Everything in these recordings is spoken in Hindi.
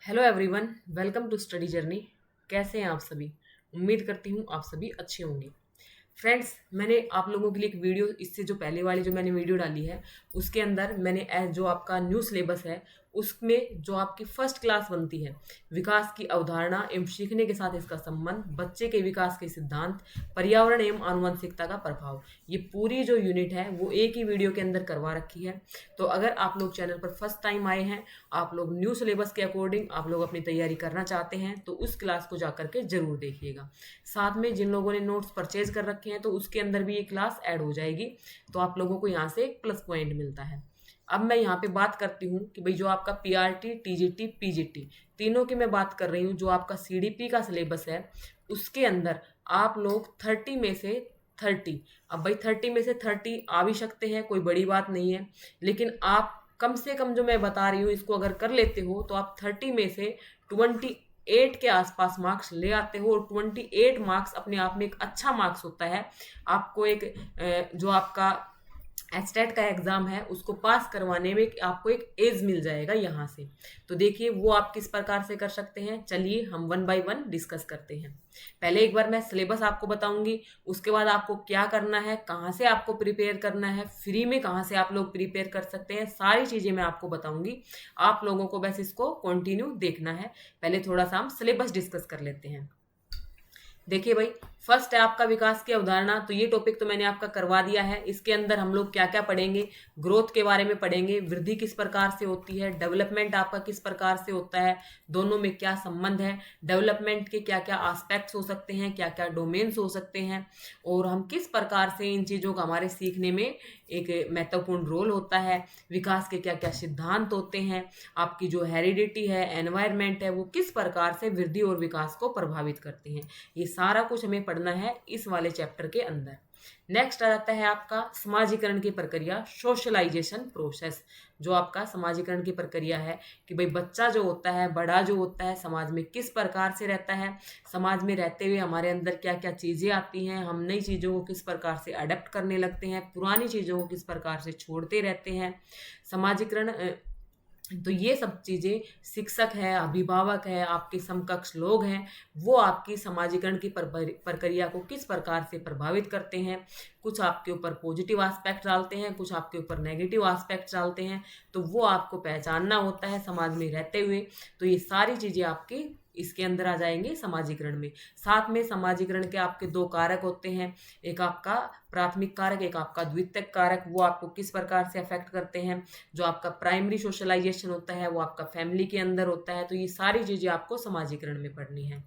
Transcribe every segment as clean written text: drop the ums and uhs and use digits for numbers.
Hello everyone, welcome to study journey. कैसे हैं आप सभी? उम्मीद करती हूँ आप सभी अच्छे होंगे। फ्रेंड्स, मैंने आप लोगों के लिए एक वीडियो, इससे जो पहले वाली जो मैंने वीडियो डाली है उसके अंदर मैंने जो आपका न्यू सिलेबस है उसमें जो आपकी फर्स्ट क्लास बनती है, विकास की अवधारणा एवं सीखने के साथ इसका संबंध, बच्चे के विकास के सिद्धांत, पर्यावरण एवं आनुवंशिकता का प्रभाव, ये पूरी जो यूनिट है वो एक ही वीडियो के अंदर करवा रखी है। तो अगर आप लोग चैनल पर फर्स्ट टाइम आए हैं, आप लोग न्यू सिलेबस के अकॉर्डिंग आप लोग अपनी तैयारी करना चाहते हैं तो उस क्लास को जाकर के जरूर देखिएगा। साथ में जिन लोगों ने नोट्स परचेज कर रखे हैं तो उसके अंदर भी ये क्लास ऐड हो जाएगी, तो आप लोगों को यहाँ से एक प्लस पॉइंट मिलता है। अब मैं यहाँ पे बात करती हूँ कि भाई जो आपका पीआरटी, टीजीटी, पीजीटी, तीनों की मैं बात कर रही हूँ। जो आपका सीडीपी का सिलेबस है उसके अंदर आप लोग 30 में से 30, अब भाई 30 में से 30 आ भी सकते हैं, कोई बड़ी बात नहीं है, लेकिन आप कम से कम जो मैं बता रही हूँ इसको अगर कर लेते हो तो आप 30 में से 28 के आसपास मार्क्स ले आते हो। और 28 मार्क्स अपने आप में एक अच्छा मार्क्स होता है। आपको एक जो आपका एस्टेट का एग्जाम है उसको पास करवाने में आपको एक एज मिल जाएगा यहाँ से। तो देखिए वो आप किस प्रकार से कर सकते हैं, चलिए हम वन बाय वन डिस्कस करते हैं। पहले एक बार मैं सिलेबस आपको बताऊंगी, उसके बाद आपको क्या करना है, कहाँ से आपको प्रिपेयर करना है, फ्री में कहाँ से आप लोग प्रिपेयर कर सकते हैं, सारी चीजें मैं आपको बताऊंगी। आप लोगों को बस इसको कंटिन्यू देखना है। पहले थोड़ा सा हम सिलेबस डिस्कस कर लेते हैं। देखिए भाई, फर्स्ट है आपका विकास की अवधारणा। तो ये टॉपिक तो मैंने आपका करवा दिया है। इसके अंदर हम लोग क्या क्या पढ़ेंगे, ग्रोथ के बारे में पढ़ेंगे, वृद्धि किस प्रकार से होती है, डेवलपमेंट आपका किस प्रकार से होता है, दोनों में क्या संबंध है, डेवलपमेंट के क्या क्या एस्पेक्ट्स हो सकते हैं, क्या क्या डोमेन्स हो सकते हैं, और हम किस प्रकार से इन चीज़ों का हमारे सीखने में एक महत्वपूर्ण रोल होता है, विकास के क्या क्या सिद्धांत होते हैं, आपकी जो हेरिडिटी है, एनवायरमेंट है, वो किस प्रकार से वृद्धि और विकास को प्रभावित करते हैं, ये सारा कुछ हमें पढ़ना है इस वाले चैप्टर के अंदर। नेक्स्ट आ जाता है आपका समाजीकरण की प्रक्रिया, सोशलाइजेशन प्रोसेस। जो आपका समाजीकरण की प्रक्रिया है कि भाई बच्चा जो होता है, बड़ा जो होता है, समाज में किस प्रकार से रहता है, समाज में रहते हुए हमारे अंदर क्या क्या चीज़ें आती हैं, हम नई चीज़ों को किस प्रकार से अडेप्ट करने लगते हैं, पुरानी चीज़ों को किस प्रकार से छोड़ते रहते हैं। समाजीकरण तो ये सब चीज़ें, शिक्षक है, अभिभावक है, आपके समकक्ष लोग हैं, वो आपकी समाजीकरण की प्रक्रिया को किस प्रकार से प्रभावित करते हैं। कुछ आपके ऊपर पॉजिटिव एस्पेक्ट डालते हैं, कुछ आपके ऊपर नेगेटिव एस्पेक्ट डालते हैं, तो वो आपको पहचानना होता है समाज में रहते हुए। तो ये सारी चीज़ें आपकी इसके अंदर आ जाएंगे समाजीकरण में। साथ में समाजीकरण के आपके दो कारक होते हैं, एक आपका प्राथमिक कारक, एक आपका द्वितीयक कारक। वो आपको किस प्रकार से अफेक्ट करते हैं। जो आपका प्राइमरी सोशलाइजेशन होता है वो आपका फैमिली के अंदर होता है। तो ये सारी चीज़ें आपको समाजीकरण में पढ़नी है।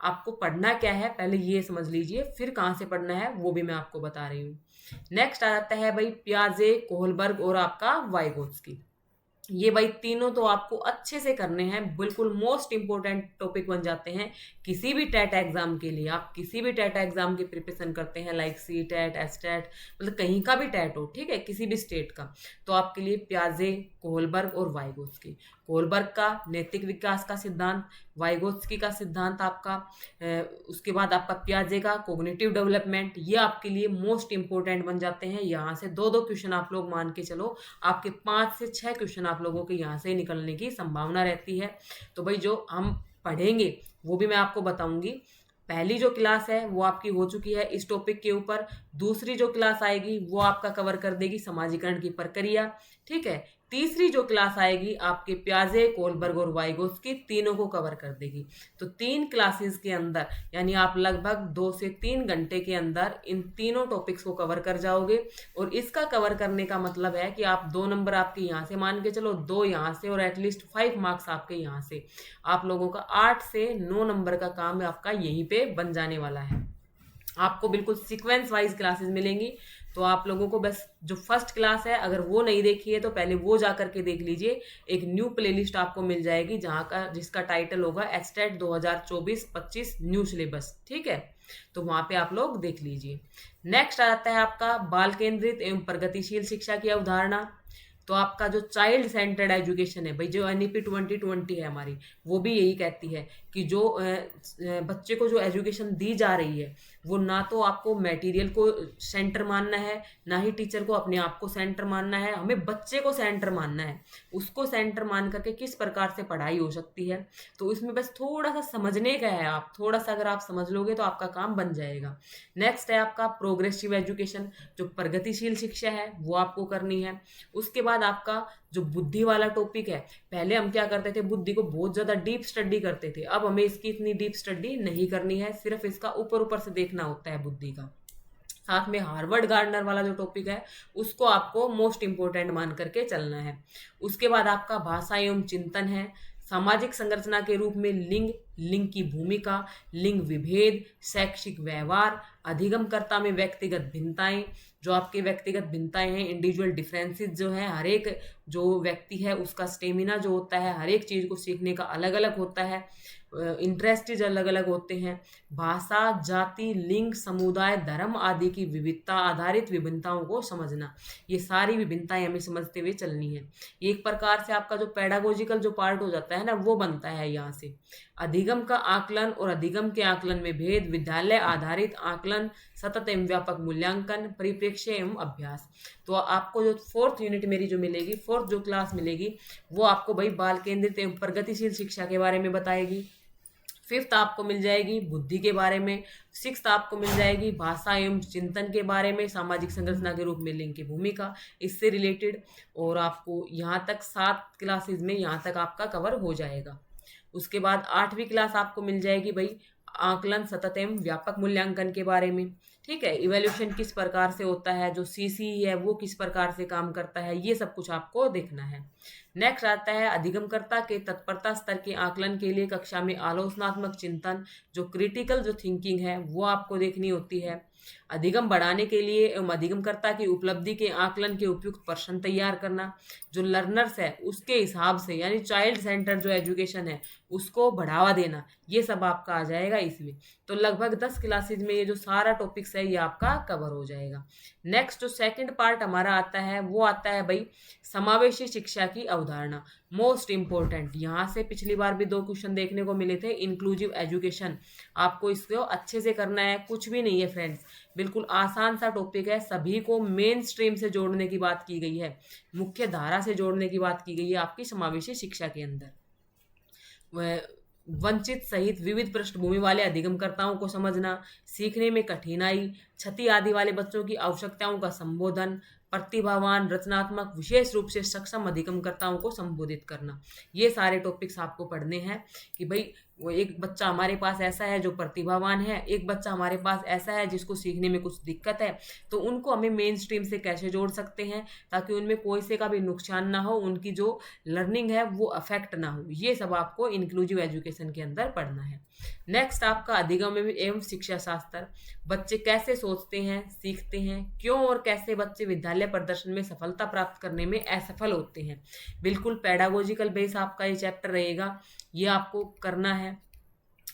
आपको पढ़ना क्या है पहले ये समझ लीजिए, फिर कहाँ से पढ़ना है वो भी मैं आपको बता रही हूँ। नेक्स्ट आ जाता है भाई पियाजे, कोहलबर्ग और आपका वाइगोत्स्की। ये भाई तीनों तो आपको अच्छे से करने हैं, बिल्कुल मोस्ट इंपॉर्टेंट टॉपिक बन जाते हैं किसी भी टेट एग्जाम के लिए। आप किसी भी टेट एग्जाम की प्रिपरेशन करते हैं, like C TET, S TET, मतलब कहीं का भी टेट हो, ठीक है, किसी भी स्टेट का, तो आपके लिए प्याजे, कोहलबर्ग और वाइगोत्स्की। कोहलबर्ग का नैतिक विकास का सिद्धांत, वाइगोत्स्की का सिद्धांत आपका, उसके बाद आपका प्याजे का कोग्निटिव डेवलपमेंट, ये आपके लिए मोस्ट इंपॉर्टेंट बन जाते हैं। यहाँ से दो दो क्वेश्चन आप लोग मान के चलो, आपके 5 से 6 क्वेश्चन आप लोगों के यहाँ से निकलने की संभावना रहती है। तो भाई जो हम पढ़ेंगे वो भी मैं आपको बताऊंगी। पहली जो क्लास है वो आपकी हो चुकी है इस टॉपिक के ऊपर, दूसरी जो क्लास आएगी वो आपका कवर कर देगी समाजीकरण की प्रक्रिया, ठीक है। तीसरी जो क्लास आएगी आपके प्याजे, कोलबर्ग और वाइगोत्स्की, तीनों को कवर कर देगी। तो 3 क्लासेस के अंदर, यानी आप लगभग 2 से 3 घंटे के अंदर इन तीनों टॉपिक्स को कवर कर जाओगे। और इसका कवर करने का मतलब है कि आप 2 नंबर आपके यहाँ से मान के चलो, 2 यहाँ से, और एटलीस्ट 5 मार्क्स आपके यहाँ से, आप लोगों का 8 से 9 नंबर का काम आपका यहीं पे बन जाने वाला है। आपको बिल्कुल सीक्वेंस वाइज क्लासेस मिलेंगी। तो आप लोगों को बस जो फर्स्ट क्लास है अगर वो नहीं देखी है तो पहले वो जा करके देख लीजिए। एक न्यू प्लेलिस्ट आपको मिल जाएगी जहाँ का जिसका टाइटल होगा एस्टेट 2024-25 न्यू सिलेबस, ठीक है। तो वहाँ पे आप लोग देख लीजिए। नेक्स्ट आ जाता है आपका बाल केंद्रित एवं प्रगतिशील शिक्षा की अवधारणा। तो आपका जो चाइल्ड सेंटर्ड एजुकेशन है भाई, जो एनईपी 2020 है हमारी, वो भी यही कहती है कि जो बच्चे को जो एजुकेशन दी जा रही है वो ना तो आपको मटेरियल को सेंटर मानना है, ना ही टीचर को अपने आप को सेंटर मानना है, हमें बच्चे को सेंटर मानना है। उसको सेंटर मान करके किस प्रकार से पढ़ाई हो सकती है, तो इसमें बस थोड़ा सा समझने का है। आप थोड़ा सा अगर आप समझ लोगे तो आपका काम बन जाएगा। नेक्स्ट है आपका प्रोग्रेसिव एजुकेशन, जो प्रगतिशील शिक्षा है वो आपको करनी है। उसके बाद आपका जो बुद्धि वाला टॉपिक है, पहले हम क्या करते थे, बुद्धि को बहुत ज्यादा डीप स्टडी करते थे, अब हमें इसकी इतनी डीप स्टडी नहीं करनी है, सिर्फ इसका ऊपर ऊपर से देखना होता है बुद्धि का। साथ में हार्वर्ड गार्डनर वाला जो टॉपिक है उसको आपको मोस्ट इंपोर्टेंट मान करके चलना है। उसके बाद आपका भाषा एवं चिंतन है, सामाजिक संरचना के रूप में लिंग, लिंग की भूमिका, लिंग विभेद, शैक्षिक व्यवहार, अधिगमकर्ता में व्यक्तिगत भिन्नताएं, जो आपके व्यक्तिगत भिन्नताएं हैं, इंडिविजुअल डिफरेंसेस जो है, हर एक जो व्यक्ति है उसका स्टेमिना जो होता है हर एक चीज को सीखने का अलग अलग होता है, इंटरेस्टेज अलग अलग होते हैं। भाषा, जाति, लिंग, समुदाय, धर्म आदि की विविधता आधारित विभिन्नताओं को समझना, ये सारी विभिन्नताएं हमें समझते हुए चलनी है। ये एक प्रकार से आपका जो पेडागोजिकल जो पार्ट हो जाता है ना वो बनता है यहाँ से। अधिगम का आकलन और अधिगम के आकलन में भेद, विद्यालय आधारित आकलन, सतत एवं व्यापक मूल्यांकन, परिप्रेक्ष्य एवं अभ्यास। तो आपको जो फोर्थ यूनिट मेरी जो मिलेगी, फोर्थ जो क्लास मिलेगी वो आपको भाई बाल केंद्रित एवं प्रगतिशील शिक्षा के बारे में बताएगी। फिफ्थ आपको मिल जाएगी बुद्धि के बारे में। सिक्स्थ आपको मिल जाएगी भाषा एवं चिंतन के बारे में, सामाजिक संरचना के रूप में लिंग की भूमिका, इससे रिलेटेड। और आपको यहाँ तक 7 क्लासेज में यहाँ तक आपका कवर हो जाएगा। उसके बाद 8वीं क्लास आपको मिल जाएगी भाई आकलन, सतत एवं व्यापक मूल्यांकन के बारे में। ठीक है, इवैल्यूएशन किस प्रकार से होता है, जो सीसी है वो किस प्रकार से काम करता है, ये सब कुछ आपको देखना है। नेक्स्ट आता है अधिगमकर्ता के तत्परता स्तर के आकलन के लिए कक्षा में आलोचनात्मक चिंतन, जो क्रिटिकल जो थिंकिंग है वो आपको देखनी होती है। अधिगम बढ़ाने के लिए एवं अधिगमकर्ता की उपलब्धि के आकलन के उपयुक्त प्रश्न तैयार करना, जो लर्नर्स है उसके हिसाब से, यानी चाइल्ड सेंटर जो एजुकेशन है उसको बढ़ावा देना, ये सब आपका आ जाएगा इसमें। तो लगभग 10 क्लासेज में ये जो सारा टॉपिक्स है ये आपका कवर हो जाएगा। नेक्स्ट जो सेकंड पार्ट हमारा आता है वो आता है भाई समावेशी शिक्षा की अवधारणा, मोस्ट इंपॉर्टेंट। यहाँ से पिछली बार भी 2 क्वेश्चन देखने को मिले थे। इंक्लूसिव एजुकेशन आपको इसको अच्छे से करना है, कुछ भी नहीं है फ्रेंड्स, बिल्कुल आसान सा टॉपिक है। सभी को मेन स्ट्रीम से जोड़ने की बात की गई है, मुख्य धारा से जोड़ने की बात की गई है आपकी समावेशी शिक्षा के अंदर। वंचित सहित विविध पृष्ठभूमि वाले अधिगमकर्ताओं को समझना, सीखने में कठिनाई, क्षति आदि वाले बच्चों की आवश्यकताओं का संबोधन, प्रतिभावान, रचनात्मक, विशेष रूप से सक्षम अधिगमकर्ताओं को संबोधित करना, ये सारे टॉपिक्स आपको पढ़ने हैं। कि भाई वो एक बच्चा हमारे पास ऐसा है जो प्रतिभावान है, एक बच्चा हमारे पास ऐसा है जिसको सीखने में कुछ दिक्कत है, तो उनको हमें मेन स्ट्रीम से कैसे जोड़ सकते हैं ताकि उनमें कोई से का भी नुकसान ना हो, उनकी जो लर्निंग है वो अफेक्ट ना हो, ये सब आपको इंक्लूसिव एजुकेशन के अंदर पढ़ना है। नेक्स्ट आपका अधिगम एवं शिक्षा शास्त्र, बच्चे कैसे सोचते हैं, सीखते हैं, क्यों और कैसे बच्चे विद्यालय प्रदर्शन में सफलता प्राप्त करने में असफल होते हैं। बिल्कुल पेडागोजिकल बेस आपका ये चैप्टर रहेगा, ये आपको करना है।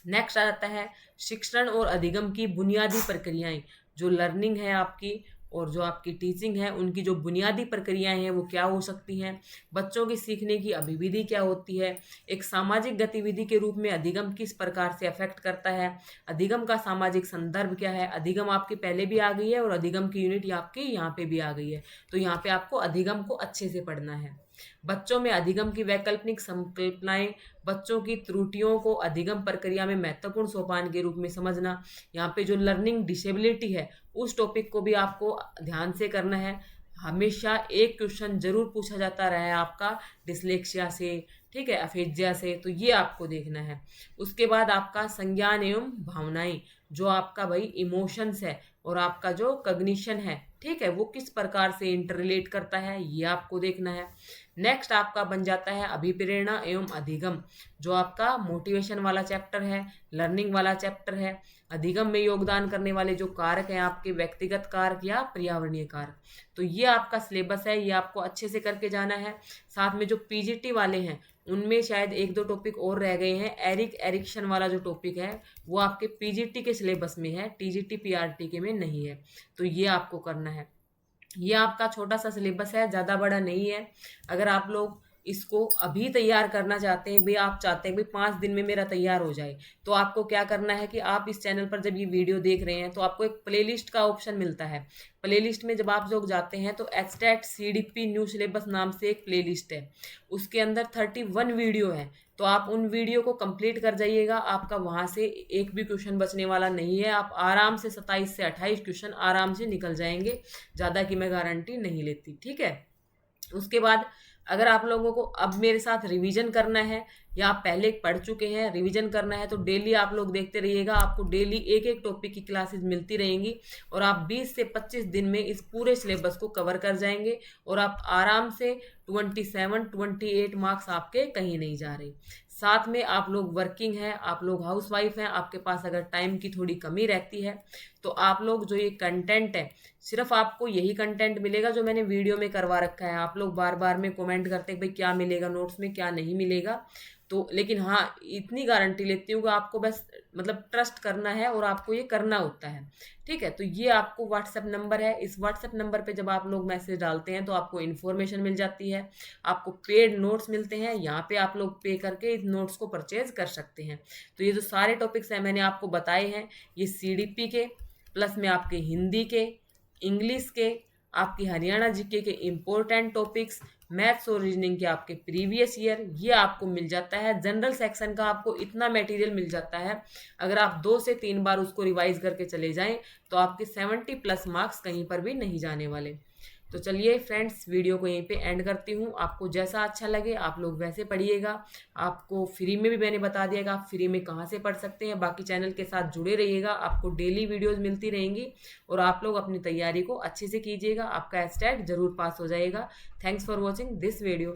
नेक्स्ट आता है शिक्षण और अधिगम की बुनियादी प्रक्रियाएं, जो लर्निंग है आपकी और जो आपकी टीचिंग है उनकी जो बुनियादी प्रक्रियाएं हैं वो क्या हो सकती हैं, बच्चों की सीखने की अभिविधि क्या होती है, एक सामाजिक गतिविधि के रूप में अधिगम किस प्रकार से अफेक्ट करता है, अधिगम का सामाजिक संदर्भ क्या है। अधिगम आपकी पहले भी आ गई है और अधिगम की यूनिट आपकी यहाँ पे भी आ गई है, तो यहाँ पे आपको अधिगम को अच्छे से पढ़ना है। बच्चों में अधिगम की वैकल्पिक संकल्पनाएं, बच्चों की त्रुटियों को अधिगम प्रक्रिया में महत्वपूर्ण सोपान के रूप में समझना। यहाँ पे जो लर्निंग डिसेबिलिटी है उस टॉपिक को भी आपको ध्यान से करना है। हमेशा एक क्वेश्चन जरूर पूछा जाता रहा है आपका डिसलेक्सिया से, ठीक है, अफेजिया से, तो ये आपको देखना है। उसके बाद आपका संज्ञान एवं भावनाएं, जो आपका भाई इमोशंस है और आपका जो कग्निशन है, ठीक है, वो किस प्रकार से इंटर रिलेट करता है, ये आपको देखना है। नेक्स्ट आपका बन जाता है अभिप्रेरणा एवं अधिगम, जो आपका मोटिवेशन वाला चैप्टर है, लर्निंग वाला चैप्टर है। अधिगम में योगदान करने वाले जो कारक हैं आपके व्यक्तिगत कारक या पर्यावरणीय कारक, तो ये आपका सिलेबस है, ये आपको अच्छे से करके जाना है। साथ में जो पीजीटी वाले हैं उनमें शायद 1-2 टॉपिक और रह गए हैं। एरिक्शन वाला जो टॉपिक है वो आपके पीजीटी के सिलेबस में है, टीजीटी पीआरटी के में नहीं है, तो ये आपको करना है। ये आपका छोटा सा सिलेबस है, ज़्यादा बड़ा नहीं है। अगर आप लोग इसको अभी तैयार करना चाहते हैं, भाई आप चाहते हैं भाई 5 दिन में मेरा तैयार हो जाए, तो आपको क्या करना है कि आप इस चैनल पर जब ये वीडियो देख रहे हैं तो आपको एक प्लेलिस्ट का ऑप्शन मिलता है। प्लेलिस्ट में जब आप लोग जाते हैं तो एक्सटैट CDP न्यू सिलेबस नाम से एक प्लेलिस्ट है, उसके अंदर 31 वीडियो है। तो आप उन वीडियो को कंप्लीट कर जाइएगा, आपका वहां से एक भी क्वेश्चन बचने वाला नहीं है। आप आराम से 27 से 28 क्वेश्चन आराम से निकल जाएंगे, ज़्यादा की मैं गारंटी नहीं लेती, ठीक है। उसके बाद अगर आप लोगों को अब मेरे साथ रिवीजन करना है या आप पहले पढ़ चुके हैं, रिवीजन करना है, तो डेली आप लोग देखते रहिएगा, आपको डेली एक एक टॉपिक की क्लासेस मिलती रहेंगी और आप 20 से 25 दिन में इस पूरे सिलेबस को कवर कर जाएंगे और आप आराम से 27-28 मार्क्स आपके कहीं नहीं जा रहे। साथ में आप लोग वर्किंग हैं, आप लोग हाउस वाइफ हैं, आपके पास अगर टाइम की थोड़ी कमी रहती है तो आप लोग जो ये कंटेंट है, सिर्फ आपको यही कंटेंट मिलेगा जो मैंने वीडियो में करवा रखा है। आप लोग बार बार में कमेंट करते हैं भाई क्या मिलेगा नोट्स में, क्या नहीं मिलेगा, तो लेकिन हाँ इतनी गारंटी लेती हूँ कि आपको बस मतलब ट्रस्ट करना है और आपको ये करना होता है, ठीक है। तो ये आपको व्हाट्सएप नंबर है, इस व्हाट्सएप नंबर पे जब आप लोग मैसेज डालते हैं तो आपको इन्फॉर्मेशन मिल जाती है, आपको पेड नोट्स मिलते हैं, यहाँ पे आप लोग पे करके इस नोट्स को परचेज कर सकते हैं। तो ये जो सारे टॉपिक्स हैं मैंने आपको बताए हैं, ये CDP के प्लस में आपके हिंदी के, इंग्लिश के, आपकी हरियाणा जीके के इम्पोर्टेंट टॉपिक्स, मैथ्स और रीजनिंग के आपके प्रीवियस ईयर, ये आपको मिल जाता है। जनरल सेक्शन का आपको इतना मटेरियल मिल जाता है, अगर आप 2 से 3 बार उसको रिवाइज करके चले जाएं तो आपके 70+ मार्क्स कहीं पर भी नहीं जाने वाले। तो चलिए फ्रेंड्स, वीडियो को यहीं पे एंड करती हूँ। आपको जैसा अच्छा लगे आप लोग वैसे पढ़िएगा। आपको फ्री में भी मैंने बता दिया कि आप फ्री में कहाँ से पढ़ सकते हैं। बाकी चैनल के साथ जुड़े रहिएगा, आपको डेली वीडियोस मिलती रहेंगी और आप लोग अपनी तैयारी को अच्छे से कीजिएगा, आपका स्टेट जरूर पास हो जाएगा। Thanks for watching this video.